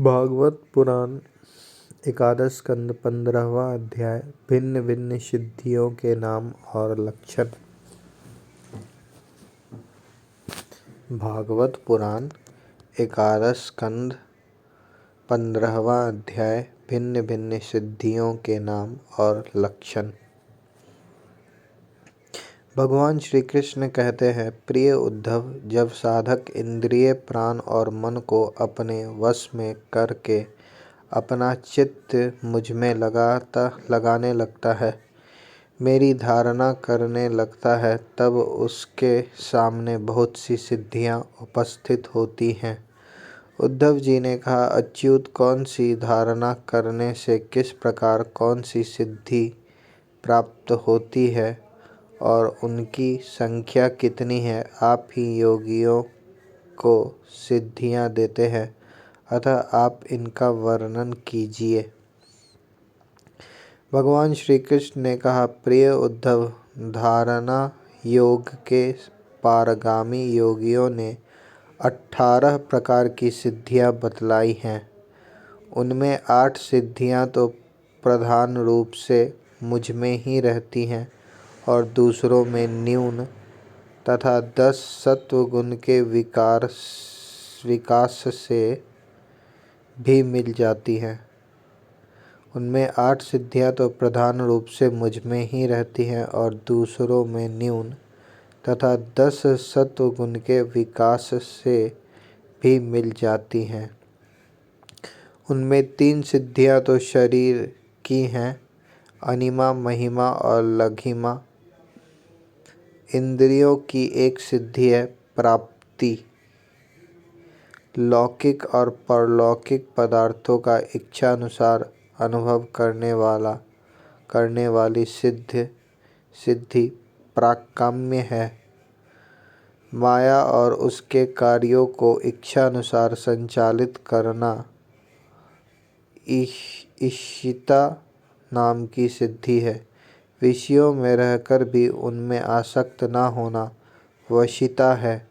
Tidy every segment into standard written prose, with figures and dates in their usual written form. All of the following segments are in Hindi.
भागवत पुराण एकादश स्कंद 15वां अध्याय भिन्न भिन्न सिद्धियों के नाम और लक्षण। भागवत पुराण एकादश स्कंद 15वां अध्याय भिन्न भिन्न सिद्धियों के नाम और लक्षण। भगवान श्री कृष्ण कहते हैं, प्रिय उद्धव, जब साधक इंद्रिय प्राण और मन को अपने वश में करके अपना चित्त मुझ में लगाने लगता है, मेरी धारणा करने लगता है, तब उसके सामने बहुत सी सिद्धियां उपस्थित होती हैं। उद्धव जी ने कहा, अच्युत, कौन सी धारणा करने से किस प्रकार कौन सी सिद्धि प्राप्त होती है और उनकी संख्या कितनी है? आप ही योगियों को सिद्धियां देते हैं, अतः आप इनका वर्णन कीजिए। भगवान श्री कृष्ण ने कहा, प्रिय उद्धव, धारणा योग के पारगामी योगियों ने 18 प्रकार की सिद्धियां बतलाई हैं। उनमें 8 सिद्धियां तो प्रधान रूप से मुझ में ही रहती हैं और दूसरों में न्यून तथा 10 सत्वगुण के विकास से भी मिल जाती हैं। उनमें 8 सिद्धियां तो प्रधान रूप से मुझ में ही रहती हैं और दूसरों में न्यून तथा 10 सत्वगुण के विकास से भी मिल जाती हैं। उनमें 3 सिद्धियां तो शरीर की हैं, अनिमा, महिमा और लघिमा। इंद्रियों की एक सिद्धि है प्राप्ति। लौकिक और परलौकिक पदार्थों का इच्छानुसार अनुभव करने वाली सिद्धि प्राकाम्य है। माया और उसके कार्यों को इच्छानुसार संचालित करना ईशिता नाम की सिद्धि है। विषयों में रहकर भी उनमें आसक्त न होना वशीता है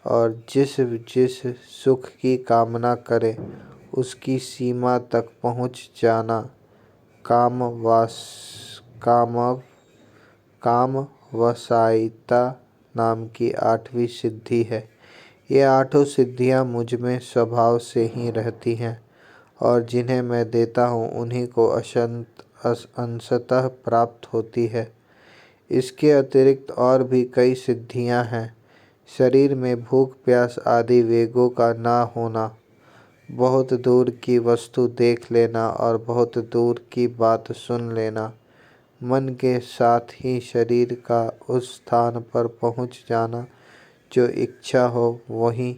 और जिस जिस सुख की कामना करे उसकी सीमा तक पहुँच जाना कामवशायिता नाम की 8वीं सिद्धि है। ये 8 सिद्धियां मुझ में स्वभाव से ही रहती हैं और जिन्हें मैं देता हूँ उन्हीं को अंशतः प्राप्त होती है। इसके अतिरिक्त और भी कई सिद्धियां हैं। शरीर में भूख प्यास आदि वेगों का ना होना, बहुत दूर की वस्तु देख लेना और बहुत दूर की बात सुन लेना, मन के साथ ही शरीर का उस स्थान पर पहुंच जाना जो इच्छा हो वही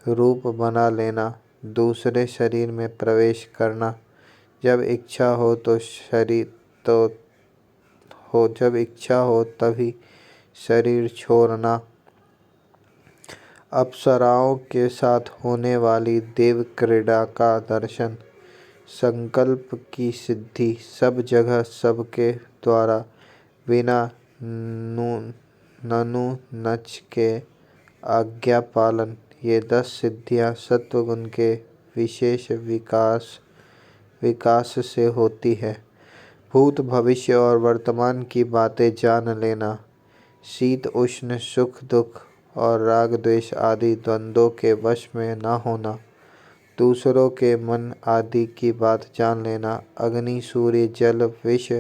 रूप बना लेना, दूसरे शरीर में प्रवेश करना, जब इच्छा हो तभी शरीर छोड़ना, अप्सराओं के साथ होने वाली देव क्रीड़ा का दर्शन, संकल्प की सिद्धि, सब जगह सबके द्वारा बिना नच के आज्ञा पालन, ये 10 सिद्धियां सत्वगुण के विशेष विकास से होती है। भूत भविष्य और वर्तमान की बातें जान लेना, शीत उष्ण सुख दुख और राग द्वेष आदि द्वंद्वों के वश में न होना, दूसरों के मन आदि की बात जान लेना, अग्नि सूर्य जल विष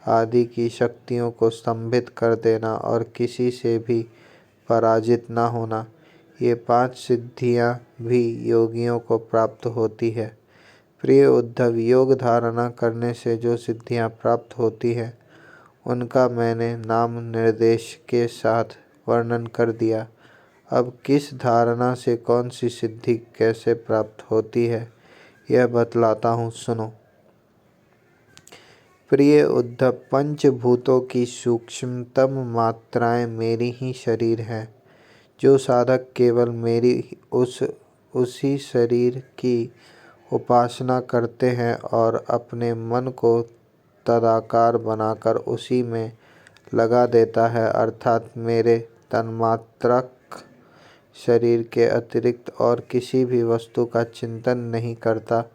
आदि की शक्तियों को स्तंभित कर देना और किसी से भी पराजित न होना, ये 5 सिद्धियां भी योगियों को प्राप्त होती है। प्रिय उद्धव, योग धारणा करने से जो सिद्धियां प्राप्त होती हैं उनका मैंने नाम निर्देश के साथ वर्णन कर दिया। अब किस धारणा से कौन सी सिद्धि कैसे प्राप्त होती है यह बतलाता हूँ, सुनो। प्रिय उद्धव, पंचभूतों की सूक्ष्मतम मात्राएं मेरी ही शरीर हैं। जो साधक केवल मेरी उसी शरीर की उपासना करते हैं और अपने मन को तदाकार बनाकर उसी में लगा देता है, अर्थात मेरे तन्मात्रक शरीर के अतिरिक्त और किसी भी वस्तु का चिंतन नहीं करता,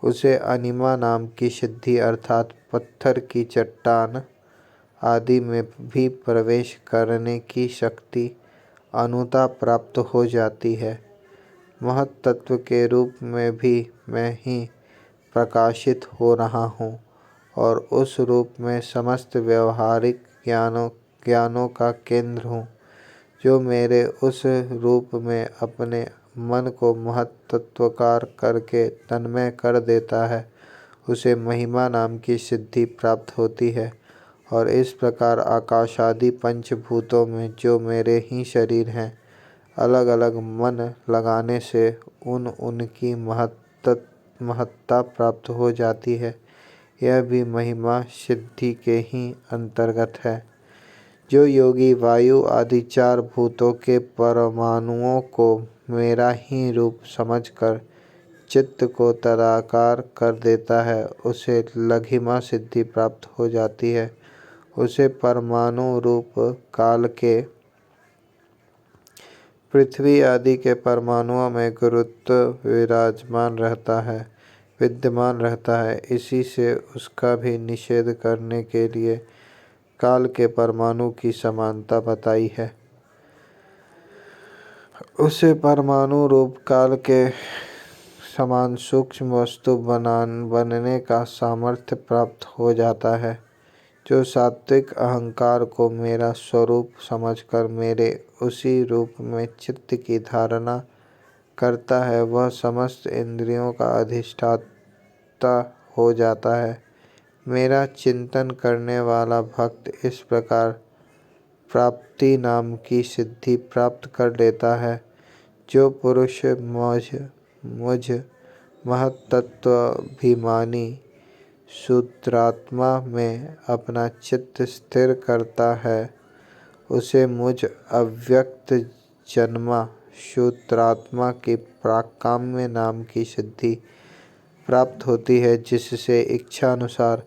उसे अनिमा नाम की सिद्धि अर्थात पत्थर की चट्टान आदि में भी प्रवेश करने की शक्ति अनुता प्राप्त हो जाती है। महत्तत्व के रूप में भी मैं ही प्रकाशित हो रहा हूँ और उस रूप में समस्त व्यवहारिक ज्ञानों का केंद्र हूँ। जो मेरे उस रूप में अपने मन को महत्त्वकार करके तन्मय कर देता है, उसे महिमा नाम की सिद्धि प्राप्त होती है। और इस प्रकार आकाशादि पंचभूतों में जो मेरे ही शरीर हैं, अलग अलग मन लगाने से उनकी महत्ता प्राप्त हो जाती है। यह भी महिमा सिद्धि के ही अंतर्गत है। जो योगी वायु आदि 4 भूतों के परमाणुओं को मेरा ही रूप समझकर चित्त को तदाकार कर देता है, उसे लघिमा सिद्धि प्राप्त हो जाती है। उसे परमाणु रूप काल के पृथ्वी आदि के परमाणुओं में गुरुत्व विद्यमान रहता है। इसी से उसका भी निषेध करने के लिए काल के परमाणु की समानता बताई है। उसे परमाणु रूप काल के समान सूक्ष्म वस्तु बनने का सामर्थ्य प्राप्त हो जाता है। जो सात्विक अहंकार को मेरा स्वरूप समझकर मेरे उसी रूप में चित्त की धारणा करता है, वह समस्त इंद्रियों का अधिष्ठाता हो जाता है। मेरा चिंतन करने वाला भक्त इस प्रकार प्राप्ति नाम की सिद्धि प्राप्त कर लेता है। जो पुरुष मुझ महत्तत्वाभिमानी शूद्रात्मा में अपना चित्त स्थिर करता है, उसे मुझ अव्यक्त जन्मा शूद्रात्मा की प्राकाम्य नाम की सिद्धि प्राप्त होती है, जिससे इच्छानुसार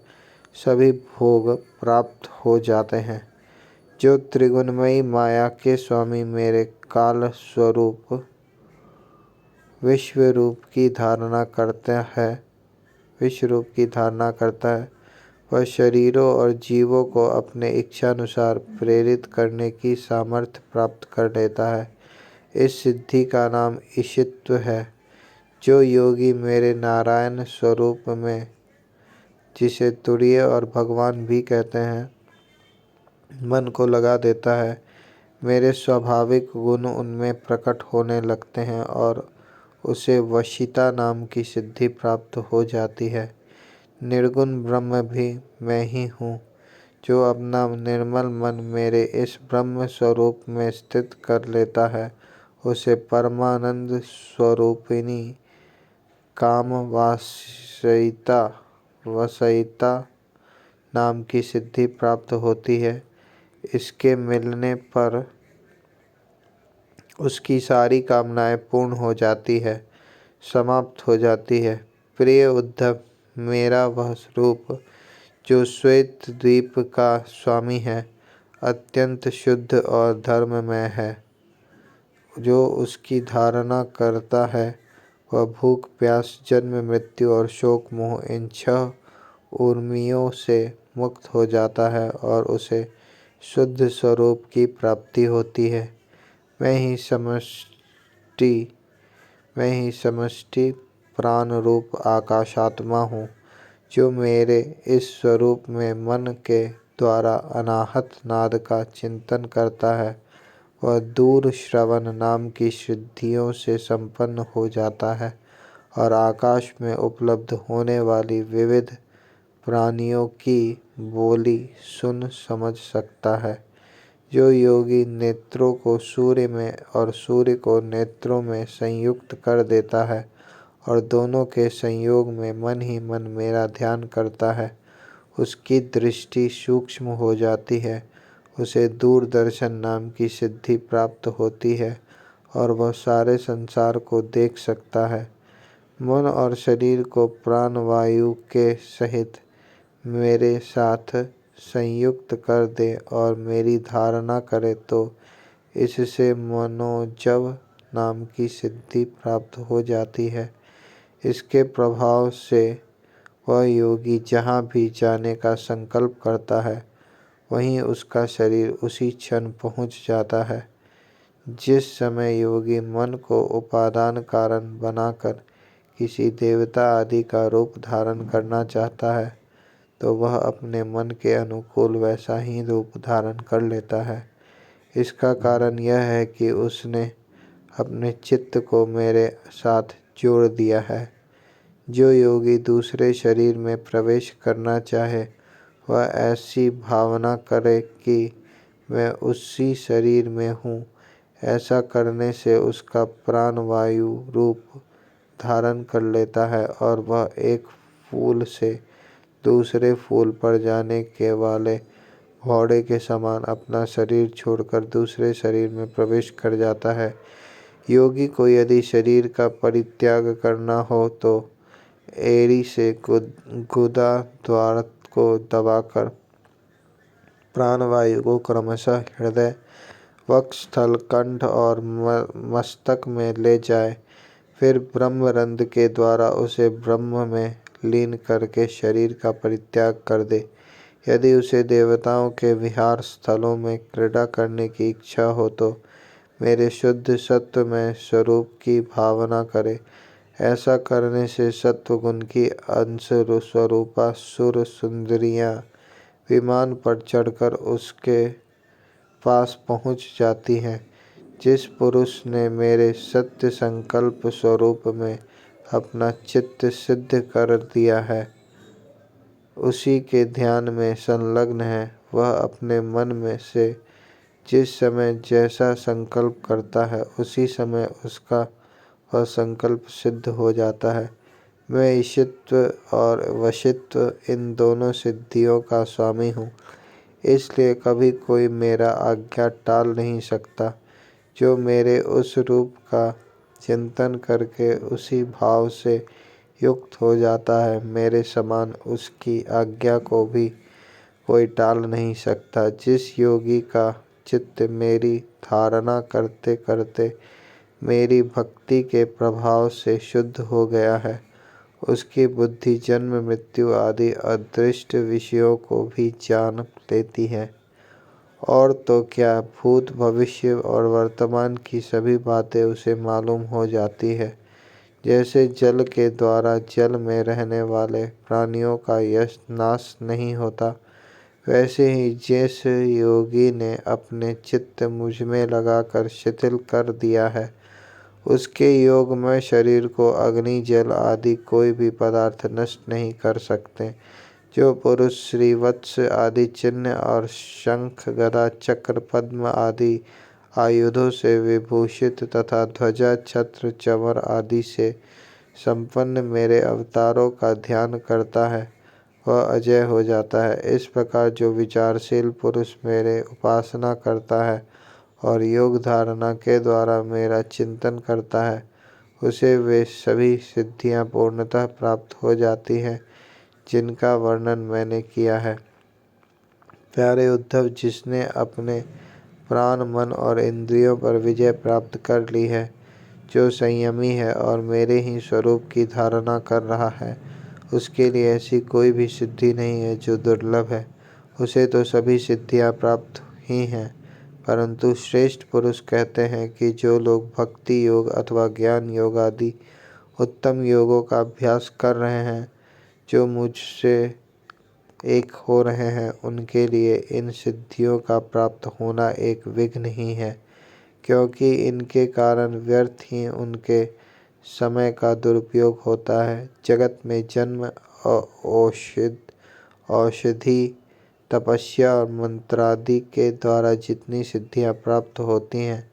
सभी भोग प्राप्त हो जाते हैं। जो त्रिगुणमयी माया के स्वामी मेरे काल स्वरूप विश्व रूप की धारणा करता है, वह शरीरों और जीवों को अपने इच्छानुसार प्रेरित करने की सामर्थ्य प्राप्त कर लेता है। इस सिद्धि का नाम ईशित्व है। जो योगी मेरे नारायण स्वरूप में, जिसे तुरीय और भगवान भी कहते हैं, मन को लगा देता है, मेरे स्वाभाविक गुण उनमें प्रकट होने लगते हैं और उसे वशीता नाम की सिद्धि प्राप्त हो जाती है। निर्गुण ब्रह्म भी मैं ही हूँ। जो अपना निर्मल मन मेरे इस ब्रह्म स्वरूप में स्थित कर लेता है, उसे परमानंद स्वरूपिणी काम वसयिता नाम की सिद्धि प्राप्त होती है। इसके मिलने पर उसकी सारी कामनाएं पूर्ण हो जाती है, समाप्त हो जाती है। प्रिय उद्धव, मेरा वह रूप जो श्वेत द्वीप का स्वामी है, अत्यंत शुद्ध और धर्ममय है। जो उसकी धारणा करता है, वह भूख प्यास जन्म मृत्यु और शोक मोह इन 6 उर्मियों से मुक्त हो जाता है और उसे शुद्ध स्वरूप की प्राप्ति होती है। मैं ही समष्टि प्राण रूप आकाशात्मा हूँ। जो मेरे इस स्वरूप में मन के द्वारा अनाहत नाद का चिंतन करता है, वह दूर श्रवण नाम की सिद्धियों से संपन्न हो जाता है और आकाश में उपलब्ध होने वाली विविध प्राणियों की बोली सुन समझ सकता है। जो योगी नेत्रों को सूर्य में और सूर्य को नेत्रों में संयुक्त कर देता है और दोनों के संयोग में मन ही मन मेरा ध्यान करता है, उसकी दृष्टि सूक्ष्म हो जाती है, उसे दूरदर्शन नाम की सिद्धि प्राप्त होती है और वह सारे संसार को देख सकता है। मन और शरीर को प्राण वायु के सहित मेरे साथ संयुक्त कर दे और मेरी धारणा करे तो इससे मनोजव नाम की सिद्धि प्राप्त हो जाती है। इसके प्रभाव से वह योगी जहाँ भी जाने का संकल्प करता है वहीं उसका शरीर उसी क्षण पहुँच जाता है। जिस समय योगी मन को उपादान कारण बनाकर किसी देवता आदि का रूप धारण करना चाहता है तो वह अपने मन के अनुकूल वैसा ही रूप धारण कर लेता है। इसका कारण यह है कि उसने अपने चित्त को मेरे साथ जोड़ दिया है। जो योगी दूसरे शरीर में प्रवेश करना चाहे वह ऐसी भावना करे कि मैं उसी शरीर में हूँ। ऐसा करने से उसका प्राण वायु रूप धारण कर लेता है और वह एक फूल से दूसरे फूल पर जाने के वाले घोड़े के समान अपना शरीर छोड़कर दूसरे शरीर में प्रवेश कर जाता है। योगी को यदि शरीर का परित्याग करना हो तो एड़ी से गुदा द्वार को दबाकर प्राणवायु को क्रमशः हृदय, वक्षस्थल, कंठ और मस्तक में ले जाए। फिर ब्रह्मरंध्र के द्वारा उसे ब्रह्म में लीन करके शरीर का परित्याग कर दे। यदि उसे देवताओं के विहार स्थलों में क्रीड़ा करने की इच्छा हो तो मेरे शुद्ध सत्वमय स्वरूप की भावना करे। ऐसा करने से सत्वगुण की अंश स्वरूपा सुर सुंदरियाँ विमान पर चढ़कर उसके पास पहुँच जाती हैं। जिस पुरुष ने मेरे सत्य संकल्प स्वरूप में अपना चित्त सिद्ध कर दिया है, उसी के ध्यान में संलग्न है, वह अपने मन में से जिस समय जैसा संकल्प करता है उसी समय उसका वह संकल्प सिद्ध हो जाता है। मैं ईशित्व और वशित्व इन दोनों सिद्धियों का स्वामी हूँ, इसलिए कभी कोई मेरा आज्ञा टाल नहीं सकता। जो मेरे उस रूप का चिंतन करके उसी भाव से युक्त हो जाता है, मेरे समान उसकी आज्ञा को भी कोई टाल नहीं सकता। जिस योगी का चित्त मेरी धारणा करते करते मेरी भक्ति के प्रभाव से शुद्ध हो गया है, उसकी बुद्धि जन्म मृत्यु आदि अदृष्ट विषयों को भी जान लेती है और तो क्या, भूत भविष्य और वर्तमान की सभी बातें उसे मालूम हो जाती है। जैसे जल के द्वारा जल में रहने वाले प्राणियों का यश नाश नहीं होता, वैसे ही जिस योगी ने अपने चित्त मुझ में लगाकर शिथिल कर दिया है, उसके योगमय शरीर को अग्नि जल आदि कोई भी पदार्थ नष्ट नहीं कर सकते। जो पुरुष श्रीवत्स आदि चिन्ह और शंख गदा चक्र पद्म आदि आयुधों से विभूषित तथा ध्वजा छत्र चमर आदि से संपन्न मेरे अवतारों का ध्यान करता है वह अजय हो जाता है। इस प्रकार जो विचारशील पुरुष मेरे उपासना करता है और योग धारणा के द्वारा मेरा चिंतन करता है, उसे वे सभी सिद्धियां पूर्णतः प्राप्त हो जाती हैं जिनका वर्णन मैंने किया है। प्यारे उद्धव, जिसने अपने प्राण मन और इंद्रियों पर विजय प्राप्त कर ली है, जो संयमी है और मेरे ही स्वरूप की धारणा कर रहा है, उसके लिए ऐसी कोई भी सिद्धि नहीं है जो दुर्लभ है। उसे तो सभी सिद्धियां प्राप्त ही हैं, परंतु श्रेष्ठ पुरुष कहते हैं कि जो लोग भक्ति योग अथवा ज्ञान योग आदि उत्तम योगों का अभ्यास कर रहे हैं, जो मुझसे एक हो रहे हैं, उनके लिए इन सिद्धियों का प्राप्त होना एक विघ्न ही है, क्योंकि इनके कारण व्यर्थ ही उनके समय का दुरुपयोग होता है। जगत में जन्म, औषधि, तपस्या और मंत्रादि के द्वारा जितनी सिद्धियां प्राप्त होती हैं,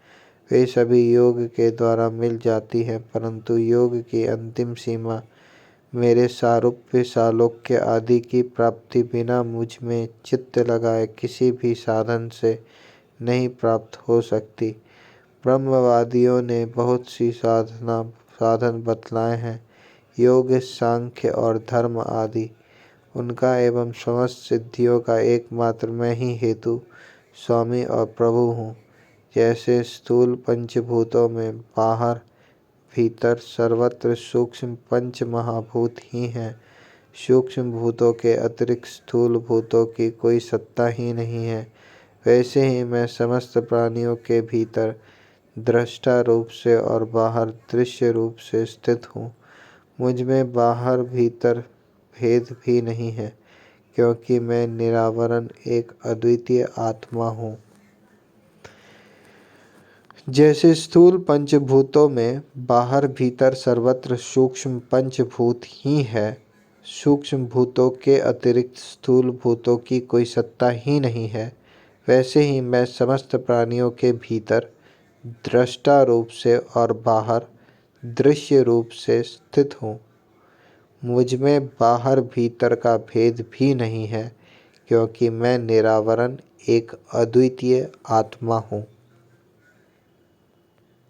वे सभी योग के द्वारा मिल जाती हैं, परंतु योग की अंतिम सीमा मेरे सारूप्य सालोक्य आदि की प्राप्ति बिना मुझ में चित्त लगाए किसी भी साधन से नहीं प्राप्त हो सकती। ब्रह्मवादियों ने बहुत सी साधन बतलाए हैं, योग, सांख्य और धर्म आदि। उनका एवं समस्त सिद्धियों का एकमात्र मैं ही हेतु, स्वामी और प्रभु हूँ। जैसे स्थूल पंचभूतों में बाहर भीतर सर्वत्र सूक्ष्म पंच महाभूत ही हैं, सूक्ष्म भूतों के अतिरिक्त स्थूल भूतों की कोई सत्ता ही नहीं है, वैसे ही मैं समस्त प्राणियों के भीतर दृष्टा रूप से और बाहर दृश्य रूप से स्थित हूँ। मुझ में बाहर भीतर भेद भी नहीं है, क्योंकि मैं निरावरण एक अद्वितीय आत्मा हूँ। जैसे स्थूल पंचभूतों में बाहर भीतर सर्वत्र सूक्ष्म पंचभूत ही है, सूक्ष्म भूतों के अतिरिक्त स्थूल भूतों की कोई सत्ता ही नहीं है, वैसे ही मैं समस्त प्राणियों के भीतर दृष्टा रूप से और बाहर दृश्य रूप से स्थित हूँ। मुझ में बाहर भीतर का भेद भी नहीं है, क्योंकि मैं निरावरण एक अद्वितीय आत्मा हूँ।